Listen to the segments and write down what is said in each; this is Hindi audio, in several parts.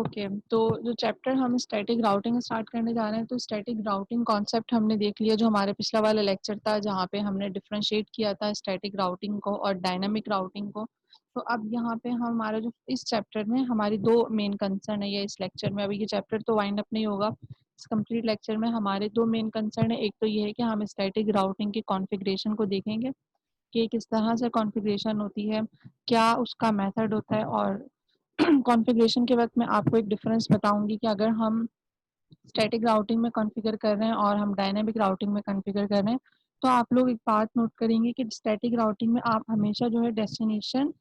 ओके, तो जो चैप्टर हम स्टैटिक राउटिंग स्टार्ट करने जा रहे हैं, तो स्टैटिक राउटिंग कॉन्सेप्ट हमने देख लिया जो हमारे पिछला वाला लेक्चर था, जहाँ पे हमने डिफरेंशिएट किया था स्टैटिक राउटिंग को और डायनामिक राउटिंग को। तो अब यहाँ पे हमारा जो इस चैप्टर में हमारी 2 मेन कंसर्न है, ये इस लेक्चर में, अभी ये चैप्टर तो वाइंड अप नहीं होगा। इस कंप्लीट लेक्चर में हमारे 2 मेन कंसर्न है। एक तो ये है कि हम स्टैटिक राउटिंग की कॉन्फ़िगरेशन को देखेंगे कि किस तरह से कॉन्फ़िगरेशन होती है, क्या उसका मेथड होता है, और कॉन्फ़िगरेशन के वक़्त मैं आपको एक डिफ़रेंस बताऊँगी कि अगर हम स्टैटिक राउटिंग में कॉन्फ़िगर कर रहे हैं और हम डायनामिक राउटिंग में कॉन्फ़िगर कर रहे हैं, तो आप लोग एक बात नोट करेंगे कि स्टैटिक राउटिंग में आप हमेशा जो है डेस्टिनेशन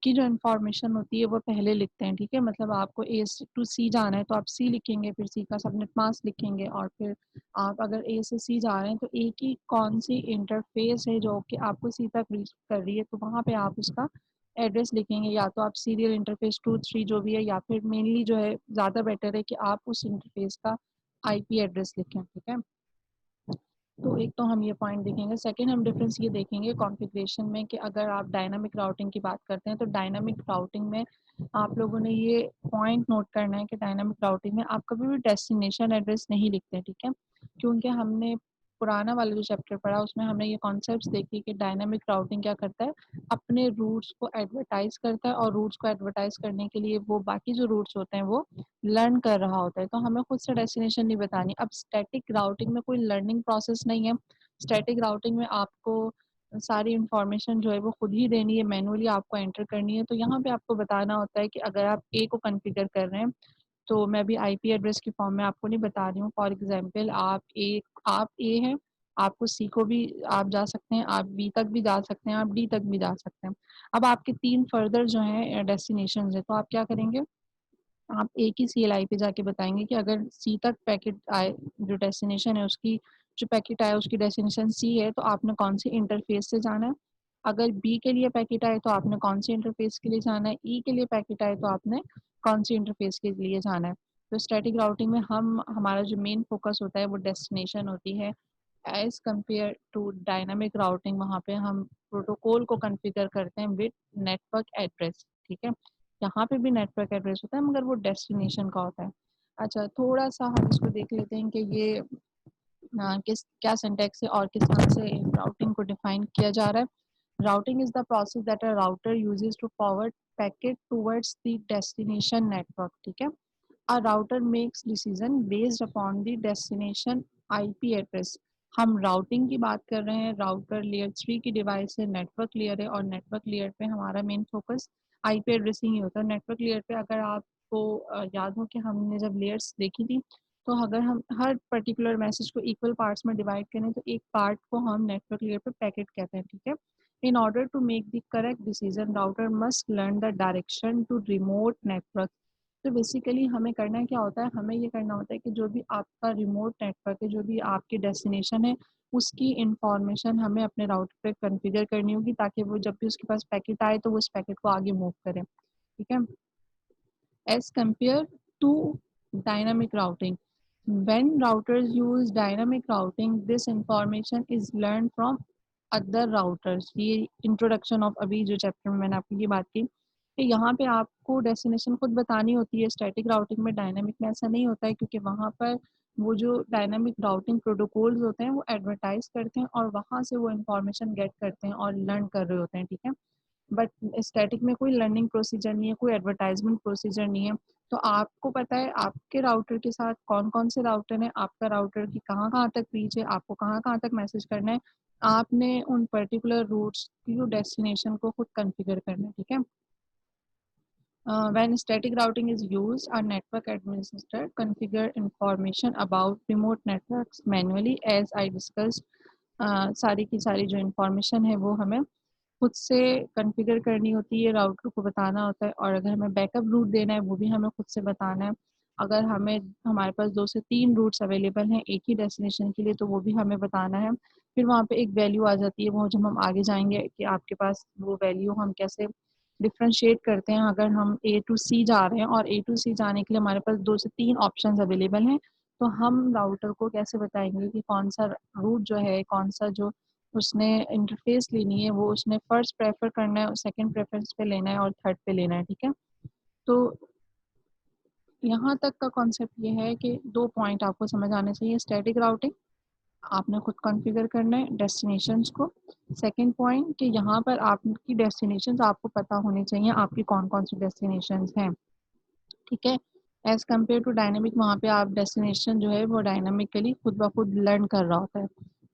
की जो इन्फॉर्मेशन होती है वो पहले लिखते हैं, ठीक है? मतलब आपको ए से टू सी जाना है तो आप सी लिखेंगे, फिर सी का सबनेट मास्क लिखेंगे, और फिर आप अगर ए से सी जा रहे हैं तो ए की कौन-सी इंटरफ़ेस है जो कि आपको सी तक रीच कर रही है, तो वहाँ पे आप उसका एड्रेस लिखेंगे। या तो आप सीरियल इंटरफ़ेस 2, 3 जो भी है, या फिर मेनली जो है ज़्यादा बेटर है कि आप उस इंटरफ़ेस का आईपी एड्रेस लिखें, ठीक है? तो एक तो हम ये पॉइंट देखेंगे। सेकंड हम डिफरेंस ये देखेंगे कॉन्फ़िगरेशन में कि अगर आप डायनामिक राउटिंग की बात करते हैं, तो डायनामिक राउटिंग में आप लोगों ने ये पॉइंट नोट करना है कि डायनामिक राउटिंग में आप कभी भी डेस्टिनेशन एड्रेस नहीं लिखते, ठीक है? क्योंकि हमने पुराना वाला जो चैप्टर पढ़ा उसमें हमने ये कॉन्सेप्ट्स देखी कि डायनामिक राउटिंग क्या करता है, अपने रूट्स को एडवर्टाइज़ करता है, और रूट्स को एडवर्टाइज़ करने के लिए वो बाकी जो रूट्स होते हैं वो लर्न कर रहा होता है, तो हमें खुद से डेस्टिनेशन नहीं बतानी। अब स्टैटिक राउटिंग में कोई लर्निंग प्रोसेस नहीं है। स्टैटिक राउटिंग में आपको सारी इन्फॉर्मेशन जो है वो खुद ही देनी है, मैनुअली आपको एंटर करनी है। तो यहाँ पे आपको बताना होता है कि अगर आप ए को कॉन्फ़िगर कर रहे हैं, तो मैं अभी आईपी एड्रेस की फॉर्म में आपको नहीं बता रही हूँ। फॉर एग्ज़ाम्पल आप ए हैं, आपको सी को भी आप जा सकते हैं, आप बी तक भी जा सकते हैं, आप डी तक भी जा सकते हैं। अब आपके 3 फर्दर जो हैं डेस्टिनेशंस हैं, तो आप क्या करेंगे? आप एक ही सीएलआई पे जाके बताएँगे कि अगर सी तक पैकेट आए, जो डेस्टिनेशन है उसकी जो पैकेट आया उसकी डेस्टिनेशन सी है, तो आपने कौन-सी इंटरफ़ेस से जाना है। अगर बी के लिए पैकेट आए तो आपने कौन-सी इंटरफ़ेस के लिए जाना है, ई के लिए पैकेट आए तो आपने कौन-सी इंटरफ़ेस के लिए जाना है। तो स्टैटिक राउटिंग में हमारा जो मेन फ़ोकस होता है वो डेस्टिनेशन होती है, as compared to dynamic routing वहाँ पे हम प्रोटोकॉल को कॉन्फ़िगर करते हैं विद नेटवर्क एड्रेस, ठीक है? यहाँ पे भी नेटवर्क एड्रेस होता है मगर वो डेस्टिनेशन का होता है। अच्छा, थोड़ा-सा हम इसको देख लेते हैं कि ये किस क्या सिंटैक्स है और किस तरह से राउटिंग को डिफाइन किया जा रहा है। Routing is the process that a router uses to forward packet towards the destination network, ठीक है? A router makes decision based upon the destination IP address. हम राउटिंग की बात कर रहे हैं, राउटर लेयर 3 की डिवाइस है, नेटवर्क लेयर है, और नेटवर्क लेयर पे हमारा मेन फोकस आईपी एड्रेसिंग ही होता है। नेटवर्क लेयर पे अगर आपको याद हो कि हमने जब लेयर्स देखी थी, तो अगर हम हर पर्टिकुलर मैसेज को इक्वल पार्ट्स में डिवाइड करें तो एक पार्ट को हम नेटवर्क लेयर पे पैकेट कहते हैं, ठीक है? In order to make the correct decision router must learn the direction to remote network. तो बेसिकली हमें करना क्या होता है, हमें ये करना होता है कि जो भी आपका रिमोट नेटवर्क है, जो भी आपकी डेस्टिनेशन है, उसकी इन्फॉर्मेशन हमें अपने राउटर पे कॉन्फ़िगर करनी होगी, ताकि वो जब भी उसके पास पैकेट आए तो वो उस पैकेट को आगे मूव करे, ठीक है? As compared to dynamic routing. When routers use dynamic routing, this information is learned from other routers. ये इंट्रोडक्शन ऑफ अभी जो चैप्टर में मैंने आपको ये बात की कि यहाँ पे आपको डेस्टिनेशन खुद बतानी होती है। स्टैटिक राउटिंग में, डायनामिक में ऐसा नहीं होता है, क्योंकि वहाँ पर वो जो डायनामिक राउटिंग प्रोटोकॉल्स होते हैं वो एडवर्टाइज करते हैं और वहाँ से वो इन्फॉर्मेशन गेट करते हैं और लर्न कर रहे होते हैं, ठीक है? बट स्टैटिक में कोई लर्निंग प्रोसीजर नहीं है, कोई एडवर्टाइजमेंट प्रोसीजर नहीं है। तो आपको पता है आपके राउटर के साथ कौन-कौन से राउटर हैं, आपका राउटर की कहाँ-कहाँ तक रीच है, आपको कहाँ-कहाँ तक मैसेज करना है। आपने उन पर्टिकुलर रूट्स की जो डेस्टिनेशन को खुद कॉन्फ़िगर करना है, ठीक है? When static routing is used, a network administrator configure information about remote networks manually, as I discussed। सारी की सारी जो इन्फॉर्मेशन है वो हमें खुद से कॉन्फ़िगर करनी होती है, राउटर को बताना होता है, और अगर हमें बैकअप रूट देना है वो भी हमें खुद से बताना है। अगर हमारे पास 2 से 3 रूट्स अवेलेबल हैं एक ही डेस्टिनेशन के लिए, तो वो भी हमें बताना है। फिर वहाँ पे एक वैल्यू आ जाती है, वो जब हम आगे जाएँगे कि आपके पास वो वैल्यू हम कैसे डिफरेंशिएट करते हैं। अगर हम ए टू सी जा रहे हैं और ए टू सी जाने के लिए हमारे पास 2 से 3 ऑप्शंस अवेलेबल हैं, तो हम राउटर को कैसे बताएँगे कि कौन-सा रूट जो है, कौन-सा जो उसने इंटरफ़ेस लेनी है, वो उसने फर्स्ट प्रेफ़र करना है, सेकंड प्रेफ़रेंस पे लेना है और थर्ड पे लेना है, ठीक है? तो यहाँ तक का कॉन्सेप्ट ये है कि 2 पॉइंट आपको समझ आने चाहिए। स्टैटिक राउटिंग आपने खुद कॉन्फ़िगर करना है डेस्टिनेशंस को। सेकंड पॉइंट कि यहाँ पर आपकी डेस्टिनेशंस आपको पता होनी चाहिए, आपकी कौन-कौन सी डेस्टिनेशंस हैं, ठीक है? एज़ कम्पेयर टू डायनामिक, वहाँ पे आप डेस्टिनेशन जो है वो डायनामिकली खुद ब खुद लर्न कर रहा होता है।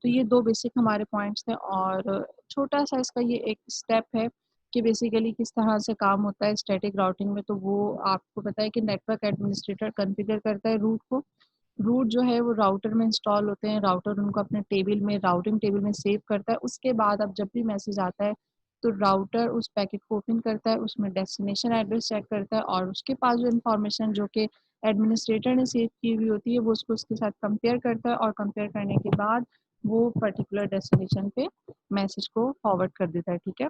तो ये 2 बेसिक हमारे पॉइंट्स थे और छोटा-सा इसका ये एक स्टेप है कि बेसिकली किस तरह से काम होता है स्टैटिक राउटिंग में। तो वो आपको पता है कि नेटवर्क एडमिनिस्ट्रेटर कॉन्फ़िगर करता है रूट को। रूट जो है वो राउटर में इंस्टॉल होते हैं, राउटर उनको अपने टेबल में राउटिंग टेबल में सेव करता है। उसके बाद अब जब भी मैसेज आता है तो राउटर उस पैकेट को ओपन करता है, उसमें डेस्टिनेशन एड्रेस चेक करता है और उसके पास जो इन्फॉर्मेशन जो कि एडमिनिस्ट्रेटर ने सेव की हुई होती है वो उसको उसके साथ कंपेयर करता है और कंपेयर करने के बाद वो पर्टिकुलर डेस्टिनेशन पे मैसेज को फॉरवर्ड कर देता है, ठीक है?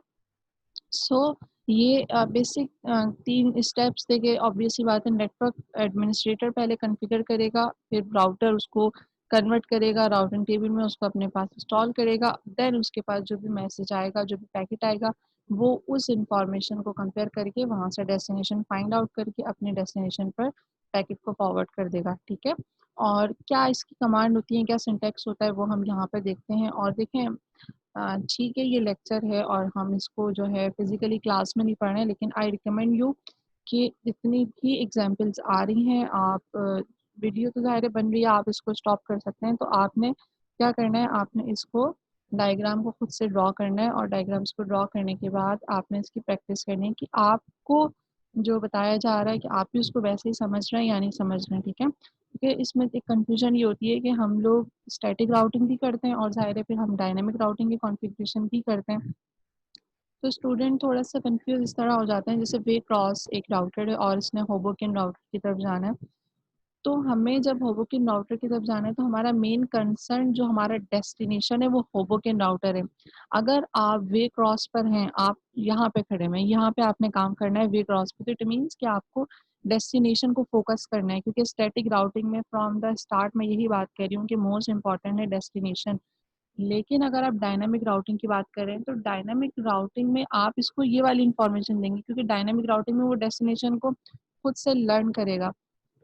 सो ये बेसिक 3 स्टेप्स थे कि ऑब्वियस सी बात है नेटवर्क एडमिनिस्ट्रेटर पहले कॉन्फ़िगर करेगा, फिर राउटर उसको कन्वर्ट करेगा, राउटिंग टेबल में उसको अपने पास इंस्टॉल करेगा, देन उसके पास जो भी मैसेज आएगा, जो भी पैकेट आएगा, वो उस इन्फॉर्मेशन को कंपेयर करके वहाँ से डेस्टिनेशन फाइंड आउट करके अपने डेस्टिनेशन पर पैकेट को फॉरवर्ड कर देगा, ठीक है? और क्या इसकी कमांड होती है, क्या सिंटैक्स होता है, वो हम यहाँ पे देखते हैं और देखें ठीक है ये लेक्चर है और हम इसको जो है फिज़िकली क्लास में नहीं पढ़ रहे हैं लेकिन आई रिकमेंड यू कि जितनी भी एग्ज़ाम्पल्स आ रही हैं आप वीडियो तो ज़ाहिर है बन रही है आप इसको स्टॉप कर सकते हैं। तो आपने क्या करना है आपने इसको डायग्राम को खुद से ड्रॉ करना है और डायग्राम्स को ड्रॉ करने के बाद आपने इसकी प्रैक्टिस करनी है कि आपको जो बताया जा रहा है कि आप भी उसको वैसे ही समझ रहे हैं या नहीं समझ रहे हैं, ठीक है? क्योंकि इसमें एक कन्फ्यूजन ये होती है कि हम लोग स्टैटिक राउटिंग भी करते हैं और ज़ाहिर है फिर हम डायनामिक राउटिंग की कॉन्फ़िगरेशन भी करते हैं। तो स्टूडेंट थोड़ा-सा कन्फ्यूज़ इस तरह हो जाते हैं जैसे वे क्रॉस एक राउटर है और इसने होबोकेन राउटर की तरफ जाना है। तो हमें जब होबोकेन राउटर की तरफ जाना है तो हमारा मेन कंसर्न जो हमारा डेस्टिनेशन है वो होबोकेन राउटर है। अगर आप वे क्रॉस पर हैं, आप यहाँ पे खड़े हुए हैं, यहाँ पे आपने काम करना है वे क्रॉस पे तो इट मीन्स कि आपको डेस्टिनेशन को फ़ोकस करना है क्योंकि स्टैटिक राउटिंग में फ्रॉम द स्टार्ट मैं यही बात कह रही हूँ कि मोस्ट इम्पोर्टेंट है डेस्टिनेशन। लेकिन अगर आप डायनामिक राउटिंग की बात करें तो डायनामिक राउटिंग में आप इसको ये वाली इन्फॉर्मेशन देंगे क्योंकि डायनामिक राउटिंग में वो डेस्टिनेशन को खुद से लर्न करेगा।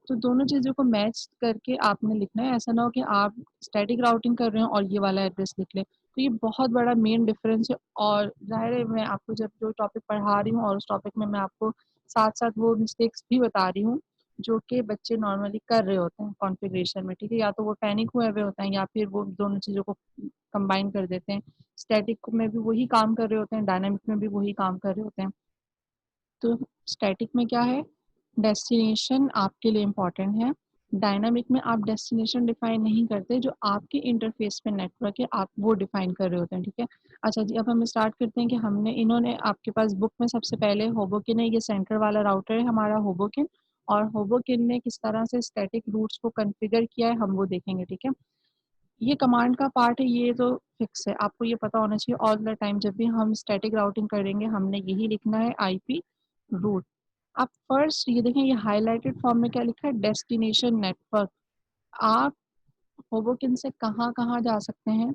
तो दोनों चीज़ों को मैच करके आपने लिखना है, ऐसा ना हो कि आप स्टैटिक राउटिंग कर रहे हो और ये वाला एड्रेस लिख लें। तो ये बहुत बड़ा मेन डिफ़रेंस है और ज़ाहिर है मैं आपको जब जो टॉपिक पढ़ा रही हूँ और उस टॉपिक में मैं आपको साथ-साथ वो मिस्टेक्स भी बता रही हूँ, जो कि बच्चे नॉर्मली कर रहे होते हैं कॉन्फ़िगरेशन में, ठीक है? या तो वो पैनिक हुए हुए होते हैं या फिर वो दोनों चीज़ों को कंबाइन कर देते हैं। स्टैटिक में भी वही काम कर रहे होते हैं, डायनामिक में भी वही काम कर रहे होते हैं। तो स्टैटिक में क्या है, डेस्टिनेशन आपके लिए इम्पोर्टेंट है। डायनामिक में आप डेस्टिनेशन डिफ़ाइन नहीं करते, जो आपके इंटरफ़ेस पे नेटवर्क है, आप वो डिफ़ाइन कर रहे होते हैं, ठीक है? अच्छा जी, अब हम स्टार्ट करते हैं कि हमने इन्होंने आपके पास बुक में सबसे पहले होबोकेन है, ये सेंटर वाला राउटर है हमारा होबोकेन और होबोकेन ने किस तरह से स्टैटिक रूट्स को कॉन्फ़िगर किया है, हम वो देखेंगे, ठीक है? ये कमांड का पार्ट है, ये तो फिक्स है, आपको ये पता होना चाहिए ऑल द टाइम जब भी हम स्टैटिक राउटिंग करेंगे, हमने यही लिखना है आईपी रूट। आप फर्स्ट ये देखें ये हाइलाइटेड फॉर्म में क्या लिखा है डेस्टिनेशन नेटवर्क। आप होबोकिन से कहाँ-कहाँ जा सकते हैं,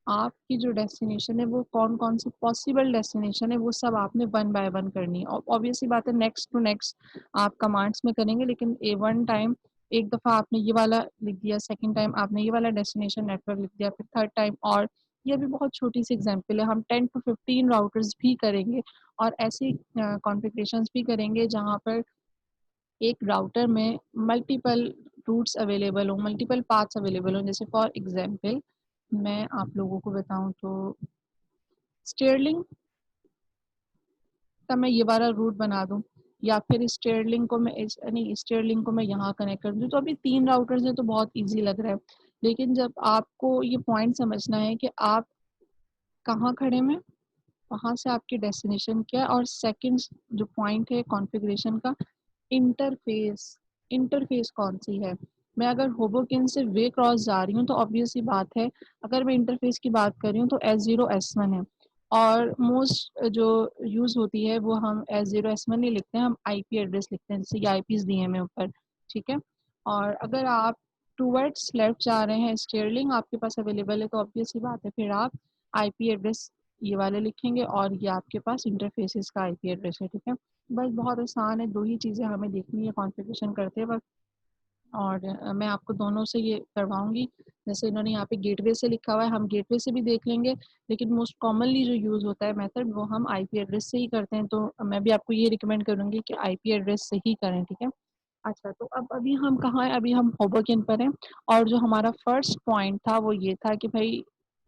आपकी जो डेस्टिनेशन है वो कौन-कौन सी पॉसिबल डेस्टिनेशन है वो सब आपने वन बाय वन करनी है। ऑब्वियस सी बात है नेक्स्ट टू नेक्स्ट आप कमांड्स में करेंगे लेकिन वन टाइम एक दफ़ा आपने ये वाला लिख दिया, सेकंड टाइम आपने ये वाला डेस्टिनेशन नेटवर्क लिख दिया, फिर थर्ड टाइम और ये भी बहुत छोटी-सी एग्ज़ाम्पल है, हम 10 टू 15 राउटर्स भी करेंगे और ऐसी कॉन्फ़िगरेशंस भी करेंगे जहाँ पर एक राउटर में मल्टीपल रूट्स अवेलेबल हो, मल्टीपल पाथ्स अवेलेबल हो। जैसे फॉर एग्ज़ाम्पल मैं आप लोगों को बताऊँ तो स्टेयरलिंक का मैं ये वाला रूट बना दूँ या फिर स्टेयरलिंक को मैं इस नहीं स्टेयरलिंक को मैं यहाँ कनेक्ट कर दूँ, तो अभी 3 राउटर्स हैं तो बहुत ईज़ी लग रहा है। लेकिन जब आपको ये पॉइंट समझना है कि आप कहाँ खड़े हैं, वहाँ से आपकी डेस्टिनेशन क्या है और सेकंड जो पॉइंट है कॉन्फ़िगरेशन का इंटरफ़ेस, इंटरफ़ेस कौन-सी है? मैं अगर होबोकेन से वे क्रॉस जा रही हूँ तो ऑब्वियस सी बात है, अगर मैं इंटरफ़ेस की बात कर रही हूँ तो S0 S1 है और मोस्ट जो यूज़ होती है वो हम S0 S1 नहीं लिखते हैं, हम आईपी एड्रेस लिखते हैं, जैसे ये आईपीज़ दिए हैं हमें ऊपर, ठीक है? और अगर आप टुवर्ड्स लेफ्ट जा रहे हैं, स्टीयरलिंक आपके पास अवेलेबल है तो ऑब्वियस सी बात है फिर आप आईपी एड्रेस ये वाले लिखेंगे और ये आपके पास इंटरफ़ेसेस का आईपी एड्रेस है, ठीक है? बस बहुत आसान है, 2 ही चीज़ें हमें देखनी है कॉन्फ़िगरेशन करते वक़्त और मैं आपको दोनों से ये करवाऊँगी। जैसे इन्होंने यहाँ पे गेटवे से लिखा हुआ है, हम गेटवे से भी देख लेंगे, लेकिन मोस्ट कॉमनली जो यूज़ होता है मेथड वो हम आईपी एड्रेस से ही करते हैं, तो मैं भी आपको ये रिकमेंड करूँगी कि आईपी एड्रेस से ही करें, ठीक है? अच्छा, तो अब अभी हम कहाँ हैं? अभी हम होबोकेन पर हैं और जो हमारा फर्स्ट पॉइंट था वो ये था कि भई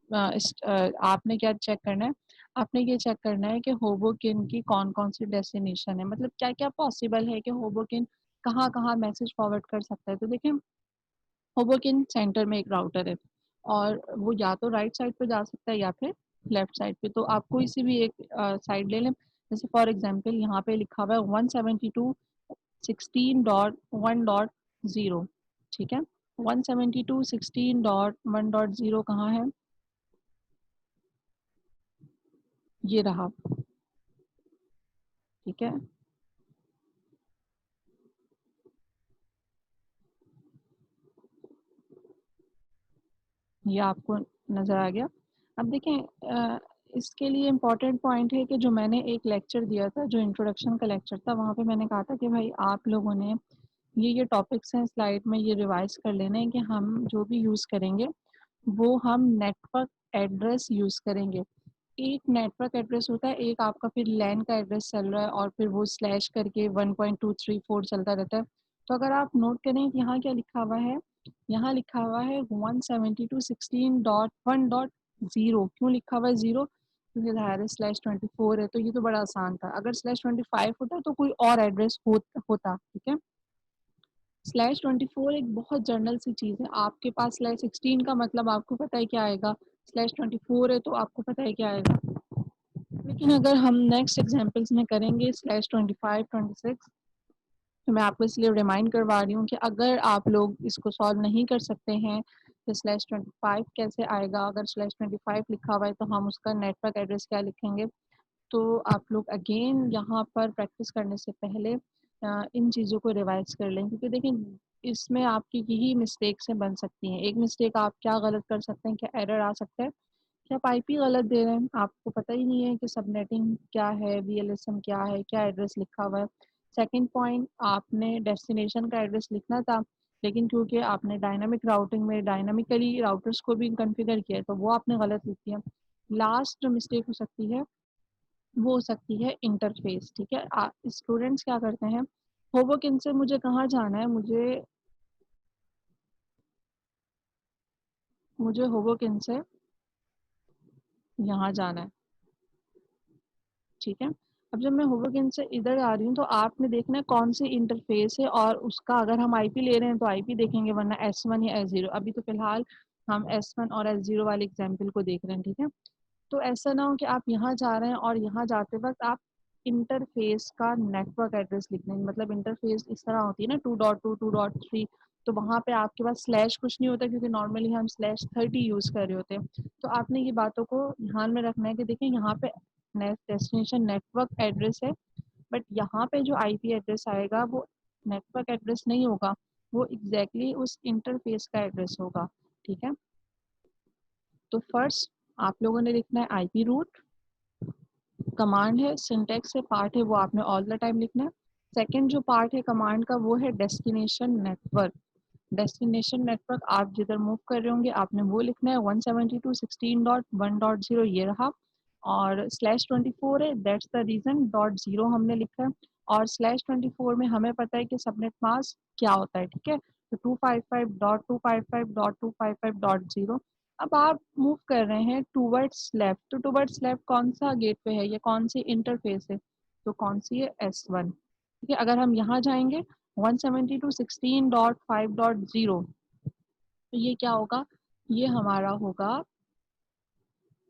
आपने क्या चेक करना है? आपने ये चेक करना है कि होबोकेन की कौन-कौन सी डेस्टिनेशन है, मतलब क्या-क्या पॉसिबल है कि होबोकेन कहाँ-कहाँ मैसेज फॉरवर्ड कर सकता है। तो देखिए, होबोकेन सेंटर में एक राउटर है और वो या तो राइट साइड पे जा सकता है या फिर लेफ्ट साइड पे। तो आप कोई सी भी एक साइड ले लें। जैसे फॉर एग्ज़ाम्पल यहाँ पे लिखा हुआ है 172.16.1.0, ठीक है? 172.16.1.0 कहाँ है? ये रहा, ठीक है? ये आपको नज़र आ गया। अब देखें, इसके लिए इम्पोर्टेंट पॉइंट है कि जो मैंने एक लेक्चर दिया था, जो इंट्रोडक्शन का लेक्चर था, वहाँ पे मैंने कहा था कि भाई आप लोगों ने ये टॉपिक्स हैं स्लाइड में, ये रिवाइज़ कर लेने हैं कि हम जो भी यूज़ करेंगे, वो हम नेटवर्क एड्रेस यूज़ करेंगे। एक नेटवर्क एड्रेस होता है, एक आपका फिर लैन का एड्रेस चल रहा है और फिर वो स्लैश करके 1.234 चलता रहता है। तो अगर आप नोट करें कि यहाँ क्या लिखा हुआ है, यहाँ लिखा हुआ है 172.16.1.0। क्यों लिखा हुआ है 0? क्योंकि ज़ाहिर है स्लैश 24 है, तो ये तो बड़ा आसान था। अगर स्लैश 25 होता तो कोई और एड्रेस होता, ठीक है? स्लैश 24 एक बहुत जनरल सी चीज़ है। आपके पास स्लैश 16 का मतलब आपको पता है क्या आएगा, स्लैश 24 है तो आपको पता है क्या आएगा। लेकिन अगर हम नेक्स्ट एग्जांपल्स में करेंगे स्लैश 25, 26, तो मैं आपको इसलिए रिमाइंड करवा रही हूँ कि अगर आप लोग इसको सॉल्व नहीं कर सकते हैं, तो स्लैश 25 कैसे आएगा? अगर स्लैश 25 लिखा हुआ है तो हम उसका नेटवर्क एड्रेस क्या लिखेंगे? तो आप लोग अगेन यहाँ पर प्रैक्टिस करने से पहले इन चीज़ों को रिवाइज़ कर लें, क्योंकि देखिए इसमें आपकी यही मिस्टेक्स बन सकती हैं। एक मिस्टेक आप क्या गलत कर सकते हैं, क्या एरर आ सकता है कि आप आईपी गलत दे रहे हैं, आपको पता ही नहीं है कि सबनेटिंग क्या है, वीएलएसएम क्या है, क्या एड्रेस लिखा हुआ है। सेकंड पॉइंट, आपने डेस्टिनेशन का एड्रेस लिखना था, लेकिन क्योंकि आपने डायनामिक राउटिंग में डायनामिकली राउटर्स को भी कॉन्फ़िगर किया है, तो वो आपने गलत लिख दिया। लास्ट जो मिस्टेक हो सकती है, वो हो सकती है इंटरफ़ेस, ठीक है? स्टूडेंट्स क्या करते हैं, होमवर्क इनसे मुझे कहाँ जाना है, मुझे होमवर्क इनसे यहाँ जाना है। ठीक है? अब जब मैं होवर्किन से इधर आ रही हूँ तो आपने देखना है कौन सी इंटरफ़ेस है और उसका अगर हम आईपी ले रहे हैं तो आईपी देखेंगे, वरना एस1 या एस0। अभी तो फ़िलहाल हम एस1 और एस0 वाले एग्ज़ाम्पल को देख रहे हैं, ठीक है? तो ऐसा ना हो कि आप यहाँ जा रहे हैं और यहाँ जाते वक़्त आप इंटरफ़ेस का नेटवर्क एड्रेस लिख दें। मतलब इंटरफ़ेस इस तरह होती है ना 2.2, 2.3, तो वहाँ पे आपके पास स्लैश कुछ नहीं होता, क्योंकि नॉर्मली हम स्लैश 30 यूज़ कर रहे होते हैं। तो आपने ये बातों को ध्यान में रखना है कि देखिए यहाँ पे डेस्टिनेशन नेटवर्क एड्रेस है, बट यहाँ पे जो आईपी एड्रेस आएगा वो नेटवर्क एड्रेस नहीं होगा, वो एग्जैक्टली उस इंटरफेस का एड्रेस होगा, ठीक है? तो फर्स्ट आप लोगों ने लिखना है आईपी रूट, कमांड है, सिंटैक्स है, पार्ट है, वो आपने ऑल द टाइम लिखना है। सेकंड जो पार्ट है कमांड का वो है डेस्टिनेशन नेटवर्क। डेस्टिनेशन नेटवर्क आप जिधर मूव कर रहे होंगे आपने वो लिखना है, 172.16.1.0 ये रहा, और स्लैश 24 है, that's the reason, dot zero हमने लिखा है, और स्लैश 24 में हमें पता है कि सबनेट मास्क क्या होता है, ठीक है? तो 255.255.255.0। अब आप मूव कर रहे हैं टूवर्ड्स लेफ्ट, तो टूवर्ड्स लेफ्ट कौन सा गेटवे है, या कौन सी इंटरफेस है? तो कौन सी है? S1, ठीक है? अगर हम यहाँ जाएंगे 172.16.5.0, तो ये क्या होगा? ये हमारा होगा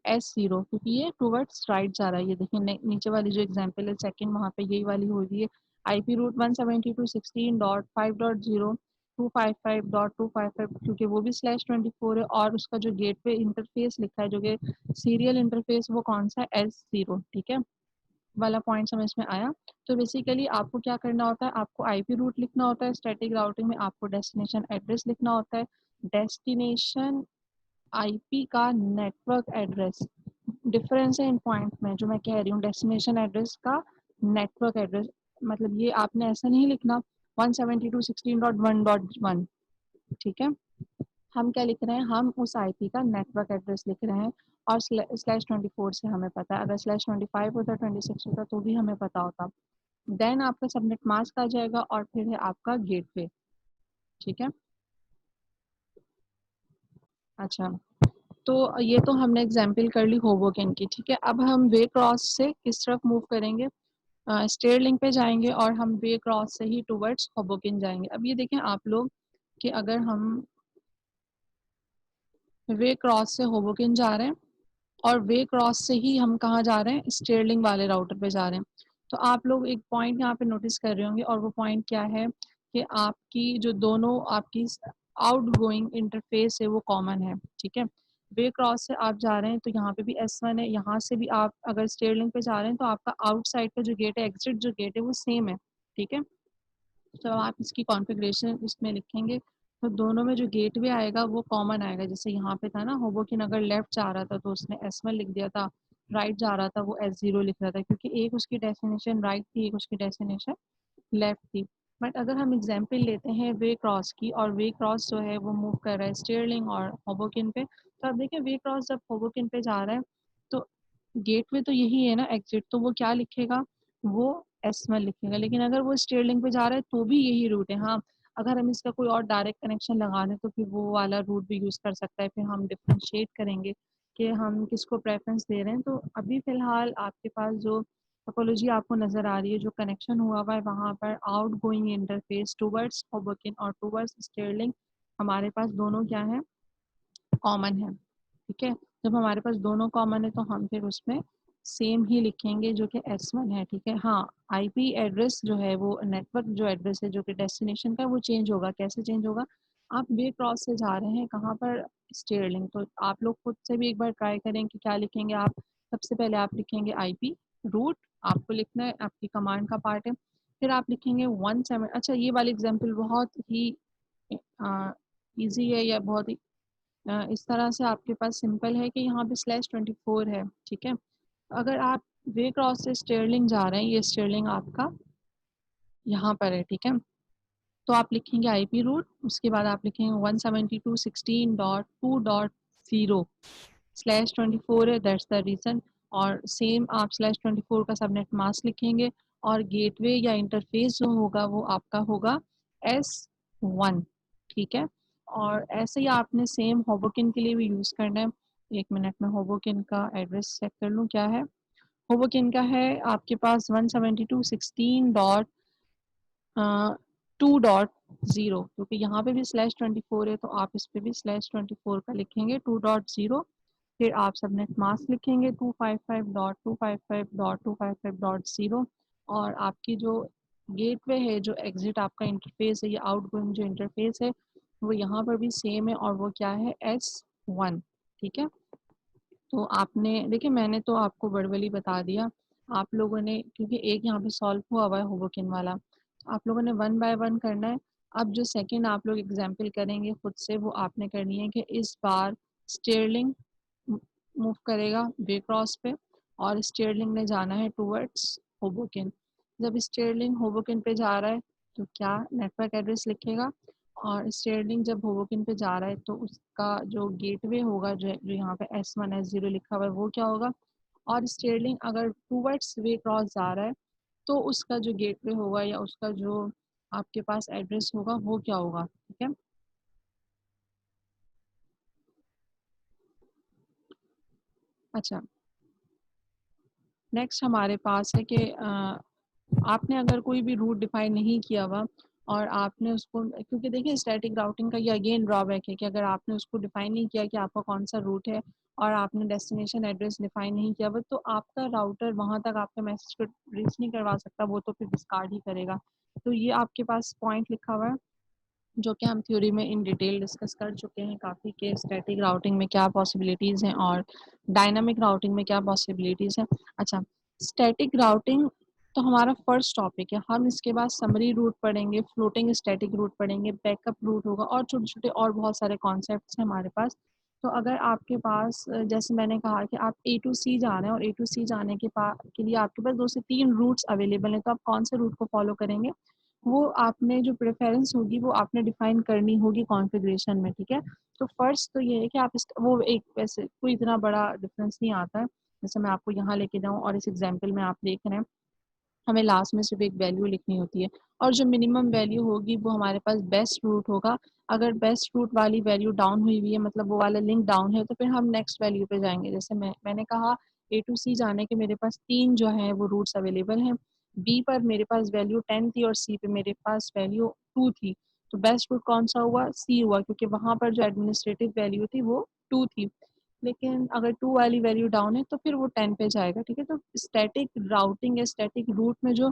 S0, क्योंकि ये टुवर्ड्स राइट जा रहा है। ये देखिए नीचे वाली जो एग्जांपल है सेकंड, वहाँ पे यही वाली हो रही है। आईपी रूट 172.16.5.0, 255.255, क्योंकि वो भी स्लैश 24 है, और उसका जो गेटवे इंटरफेस लिखा है, जो कि सीरियल इंटरफेस, वो कौन सा है? S0, ठीक है? वाला पॉइंट समझ में आया? तो बेसिकली आपको क्या करना होता है, आपको आईपी रूट लिखना होता है स्टैटिक राउटिंग में, आपको डेस्टिनेशन एड्रेस लिखना होता है। डेस्टिनेशन आईपी का नेटवर्क एड्रेस, डिफरेंस है इन पॉइंट में जो मैं कह रही हूँ, डेस्टिनेशन एड्रेस का नेटवर्क एड्रेस। मतलब ये आपने ऐसा नहीं लिखना 172.16.1.1, ठीक है। हम क्या लिख रहे हैं, हम उस आईपी का नेटवर्क एड्रेस लिख रहे हैं, और /24 से हमें पता है, अगर /25 होता, 26 होता तो भी हमें पता होता। देन आपका सबनेट मास्क आ जाएगा और फिर है आपका गेटवे, ठीक है। अच्छा, तो ये तो हमने एग्जाम्पल कर ली होबोकेन की, ठीक है। अब हम वे क्रॉस से किस तरफ मूव करेंगे, स्टेयरलिंक पे जाएंगे और हम वे क्रॉस से ही टुवर्ड्स होबोकेन जाएंगे। अब ये देखें आप लोग कि अगर हम वे क्रॉस से होबोकेन जा रहे हैं और वे क्रॉस से ही हम कहाँ जा रहे हैं, स्टेयरलिंग वाले राउटर पे जा रहे हैं, तो आप लोग एक पॉइंट यहाँ पे नोटिस कर रहे होंगे, और वो पॉइंट क्या है कि आपकी जो दोनों आपकी आउट गोइंग इंटरफेस है वो कॉमन है, ठीक है। वे क्रॉस से आप जा रहे हैं तो यहाँ पे भी S1 है, यहाँ से भी आप अगर स्टेयरलिंग पे जा रहे हैं तो आपका आउटसाइड का जो गेट है, एग्जिट जो गेट है वो सेम है, ठीक है। जब आप इसकी कॉन्फ़िगरेशन इसमें लिखेंगे तो दोनों में जो गेटवे आएगा वो कॉमन आएगा। जैसे यहाँ पे था ना, होबोकिन अगर लेफ्ट जा रहा था तो उसने S1 लिख दिया था, राइट जा रहा था वो S0 लिख रहा था, क्योंकि एक उसकी डेस्टिनेशन राइट थी, एक उसकी डेस्टिनेशन लेफ्ट थी। बट अगर हम एग्जाम्पल लेते हैं वे क्रॉस की, और वे क्रॉस जो है वो मूव कर रहा है स्टीयरलिंग और होबोकिन पे, तो आप देखिए वे क्रॉस जब होबोकिन पे जा रहा है तो गेटवे तो यही है ना एग्जिट, तो वो क्या लिखेगा, वो S1 लिखेगा। लेकिन अगर वो स्टीयरलिंक पे जा रहा है तो भी यही रूट है। हाँ, अगर हम इसका कोई और डायरेक्ट कनेक्शन लगा दें तो फिर वो वाला रूट भी यूज़ कर सकता है। फिर हम डिफरेंशिएट करेंगे कि हम किसको प्रेफरेंस दे रहे हैं। तो अभी फ़िलहाल आपके पास जो टोपोलॉजी आपको नज़र आ रही है, जो कनेक्शन हुआ हुआ है वहाँ पर आउट गोइंग इंटरफेस टुवर्ड्स होबोकिन और टुवर्ड्स स्टीयरलिंक, हमारे पास दोनों क्या है, कॉमन है, ठीक है। जब हमारे पास दोनों कॉमन है तो हम फिर उसमें सेम ही लिखेंगे जो कि S1 है, ठीक है। हाँ, आईपी एड्रेस जो है वो नेटवर्क जो एड्रेस है जो कि डेस्टिनेशन का, वो चेंज होगा। कैसे चेंज होगा, आप वे क्रॉस से जा रहे हैं कहाँ पर, स्टीयरलिंक, तो आप लोग खुद से भी एक बार ट्राई करें कि क्या लिखेंगे आप। सबसे पहले आप लिखेंगे आईपी रूट, आपको लिखना है, आपकी कमांड का पार्ट है। फिर आप लिखेंगे 17, अच्छा ये वाली एग्जाम्पल बहुत ही ईजी है, या बहुत ही इस तरह से आपके पास सिंपल है कि यहाँ पे /24 है, ठीक है। अगर आप वे क्रॉस से स्टीयरलिंग जा रहे हैं, ये स्टीयरलिंग आपका यहाँ पर है, ठीक है। तो आप लिखेंगे आईपी रूट, उसके बाद आप लिखेंगे 172.16.2.0 /24 है, दैट्स द रीज़न। और सेम आप /24 का सबनेट मास्क लिखेंगे, और गेटवे या इंटरफेस जो होगा वो आपका होगा S1, ठीक है। और ऐसे ही आपने सेम होबोकिन के लिए भी यूज़ करना है। एक मिनट में होबोकिन का एड्रेस चेक कर लूँ क्या है। होबोकिन का है आपके पास 172.16.2.0, क्योंकि यहाँ पे भी /24 है तो आप इस पे भी /24 का लिखेंगे 2.0। फिर आप सबनेट मास्क लिखेंगे 255.255.255.0, और आपकी जो गेटवे है, जो एग्जिट आपका इंटरफेस है, ये आउटगोइंग जो इंटरफेस है वो यहाँ पर भी सेम है, और वो क्या है, S1, ठीक है। तो आपने देखिए, मैंने तो आपको वर्बली बता दिया, आप लोगों ने, क्योंकि एक यहाँ पे सॉल्व हुआ हुआ है होबोकिन वाला, तो आप लोगों ने वन बाय वन करना है। अब जो सेकंड आप लोग एग्जाम्पल करेंगे खुद से, वो आपने करनी है कि इस बार स्टीयरलिंग मूव करेगा वे क्रॉस पे, और स्टीयरलिंग ने जाना है टूवर्ड्स होबोकिन। जब स्टीयरलिंग होबोकिन पे जा रहा है तो क्या नेटवर्क एड्रेस लिखेगा, और स्टीयरलिंग जब होबोकिन पे जा रहा है तो उसका जो गेटवे होगा, जो यहाँ पे S1 S0 लिखा हुआ है, वो क्या होगा। और स्टीयरलिंग अगर टूवर्ड्स वे क्रॉस जा रहा है तो उसका जो गेटवे होगा या उसका जो आपके पास एड्रेस होगा वो क्या होगा, ठीक है। अच्छा, नेक्स्ट हमारे पास है कि आपने अगर कोई भी रूट डिफाइन नहीं किया हुआ, और आपने उसको, क्योंकि देखिए स्टैटिक राउटिंग का ये अगेन ड्रॉबैक है कि अगर आपने उसको डिफाइन नहीं किया कि आपका कौन सा रूट है, और आपने डेस्टिनेशन एड्रेस डिफाइन नहीं किया हुआ, तो आपका राउटर वहाँ तक आपके मैसेज को रीच नहीं करवा सकता, वो तो फिर डिस्कार्ड ही करेगा। तो ये आपके पास पॉइंट लिखा हुआ है, जो कि हम थ्योरी में इन डिटेल डिस्कस कर चुके हैं काफ़ी, कि स्टैटिक राउटिंग में क्या पॉसिबिलिटीज़ हैं और डायनामिक राउटिंग में क्या पॉसिबिलिटीज़ हैं। अच्छा, स्टैटिक राउटिंग तो हमारा फर्स्ट टॉपिक है। हम इसके बाद समरी रूट पढ़ेंगे, फ्लोटिंग स्टैटिक रूट पढ़ेंगे, बैकअप रूट होगा, और छोटे छोटे और बहुत सारे कॉन्सेप्ट्स हैं हमारे पास। तो अगर आपके पास जैसे मैंने कहा कि आप ए टू सी जा रहे हैं और ए टू सी जाने के लिए आपके पास 2 से 3 रूट्स अवेलेबल हैं, तो आप कौन से रूट को फ़ॉलो करेंगे? वो आपने जो प्रेफ़रेंस होगी वो आपने डिफ़ाइन करनी होगी कॉन्फ़िगरेशन में, ठीक है? तो फ़र्स्ट तो ये है कि आप इस वो एक वैसे कोई इतना बड़ा डिफ़रेंस नहीं आता है। जैसे मैं आपको यहाँ लेके जाऊँ और इस एग्ज़ाम्पल में आप देख रहे हैं, हमें लास्ट में सिर्फ़ एक वैल्यू लिखनी होती है और जो मिनिमम वैल्यू होगी वो हमारे पास बेस्ट रूट होगा। अगर बेस्ट रूट वाली वैल्यू डाउन हुई हुई है, मतलब वो वाला लिंक डाउन है, तो फिर हम नेक्स्ट वैल्यू पे जाएँगे। जैसे मैंने कहा ए टू सी जाने के मेरे पास 3 जो हैं वो रूट्स अवेलेबल हैं। बी पर मेरे पास वैल्यू 10 थी और सी पे मेरे पास वैल्यू 2 थी। तो बेस्ट रूट कौन-सा हुआ? सी हुआ, क्योंकि वहाँ पर जो एडमिनिस्ट्रेटिव वैल्यू थी वो 2 थी। लेकिन अगर 2 वाली वैल्यू डाउन है तो फिर वो 10 पे जाएगा, ठीक है? तो स्टैटिक राउटिंग या स्टैटिक रूट में जो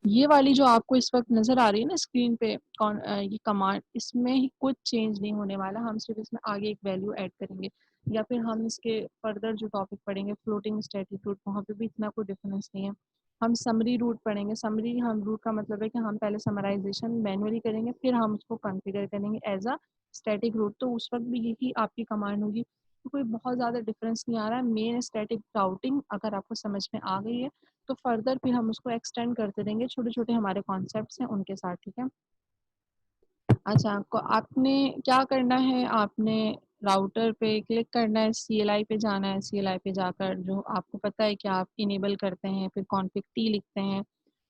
ये वाली जो आपको इस वक़्त नज़र आ रही है ना स्क्रीन पे, ये कमांड, इसमें ही कुछ चेंज नहीं होने वाला। हम सिर्फ़ इसमें आगे एक वैल्यू ऐड करेंगे या फिर हम इसके फर्दर जो टॉपिक पढ़ेंगे फ्लोटिंग स्टैटिक रूट, वहाँ पे भी इतना कोई डिफ़रेंस नहीं है। हम समरी रूट पढ़ेंगे। समरी हम रूट का मतलब है कि हम पहले समराइज़ेशन मैन्युअली करेंगे, फिर हम उसको कॉन्फ़िगर करेंगे एज़ अ स्टैटिक रूट। तो उस वक़्त भी यही आपकी कमांड होगी। तो कोई बहुत ज़्यादा डिफ़रेंस नहीं आ रहा है। मेन स्टैटिक राउटिंग अगर आपको समझ में आ गई है, तो फर्दर फिर हम उसको एक्सटेंड करते रहेंगे, छोटे-छोटे हमारे कॉन्सेप्ट्स हैं उनके साथ, ठीक है? अच्छा, को आपने क्या करना है, आपने राउटर पे क्लिक करना है, सीएलआई पे जाना है, सीएलआई पे जाकर जो आपको पता है कि आप इनेबल करते हैं, फिर कॉन्फिग टी लिखते हैं।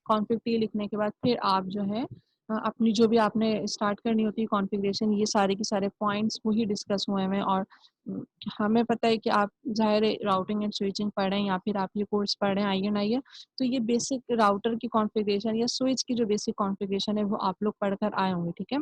कॉन्फिग टी लिखने के बाद फिर आप जो है अपनी जो भी आपने स्टार्ट करनी होती है कॉन्फ़िगरेशन, ये सारे के सारे पॉइंट्स वही डिस्कस हुए हैं और उम, हमें पता है कि आप ज़ाहिर है राउटिंग एंड स्विचिंग पढ़ रहे हैं या फिर आप ये कोर्स पढ़ रहे हैं आईएनआई है, तो ये बेसिक राउटर की कॉन्फ़िगरेशन या स्विच की जो बेसिक कॉन्फ़िगरेशन है वो आप लोग पढ़ कर आए होंगे, ठीक है?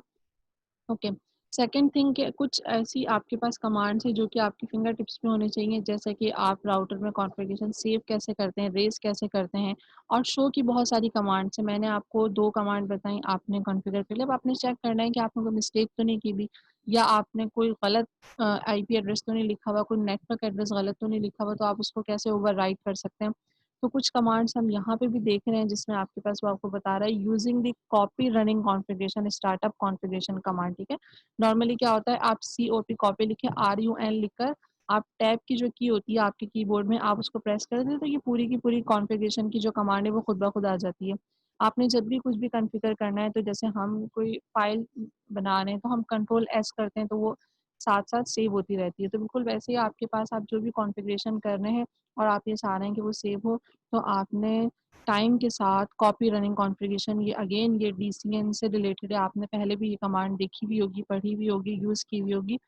ओके। सेकंड थिंग कि कुछ ऐसी आपके पास कमांड्स हैं जो कि आपकी फिंगर टिप्स पे होनी चाहिए, जैसे कि आप राउटर में कॉन्फ़िगरेशन सेव कैसे करते हैं, रेज़ कैसे करते हैं और शो की बहुत सारी कमांड्स हैं। मैंने आपको 2 कमांड बताई, आपने कॉन्फ़िगर कर लिया। अब आपने चेक करना है कि आपने कोई मिस्टेक तो नहीं की भी या आपने कोई गलत आईपी एड्रेस तो नहीं लिखा हुआ, कोई नेटवर्क एड्रेस गलत तो नहीं लिखा हुआ, तो आप उसको कैसे ओवरराइट कर सकते हैं। तो कुछ कमांड्स हम यहाँ पे भी देख रहे हैं जिसमें आपके पास वो आपको बता रहा है using the copy running configuration startup configuration command, ठीक है? नॉर्मली क्या होता है, आप सीओपी कॉपी लिखे आरयूएन लिखकर आप टैब की जो की होती है आपके कीबोर्ड में आप उसको प्रेस कर दें तो ये पूरी की पूरी कॉन्फ़िगरेशन की जो कमांड है वो खुद ब खुद आ जाती है। आपने जब भी कुछ भी कॉन्फ़िगर करना है तो जैसे हम कोई फ़ाइल बना रहे हैं तो हम कंट्रोल एस करते हैं तो वो साथ-साथ सेव होती रहती है। तो बिल्कुल वैसे ही आपके पास आप जो भी कॉन्फ़िगरेशन कर रहे हैं और आप ये चाह रहे हैं कि वो सेव हो, तो आपने टाइम के साथ कॉपी रनिंग कॉन्फ़िगरेशन, ये अगेन ये डीसीएन से रिलेटेड है, आपने पहले भी ये कमांड देखी भी होगी, पढ़ी भी होगी, यूज़ की भी होगी।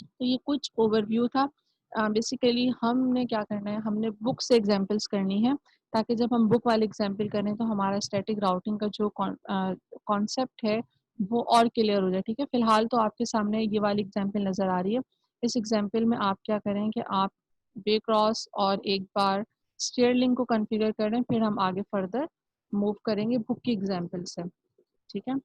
तो ये कुछ ओवरव्यू था। बेसिकली हमने क्या करना है, हमने बुक से एग्ज़ाम्पल्स करनी है, ताकि जब हम बुक वाले एग्ज़ाम्पल करें तो हमारा स्टैटिक राउटिंग का जो कॉन्सेप्ट है वो और क्लियर हो जाए, ठीक है? फ़िलहाल तो आपके सामने ये वाली एग्ज़ाम्पल नज़र आ रही है। इस एग्ज़ाम्पल में आप क्या करें कि आप बेक्रॉस और एक बार स्टीयरलिंक को कॉन्फ़िगर करें, फिर हम आगे फर्दर मूव करेंगे बुक की एग्ज़ाम्पल से, ठीक है?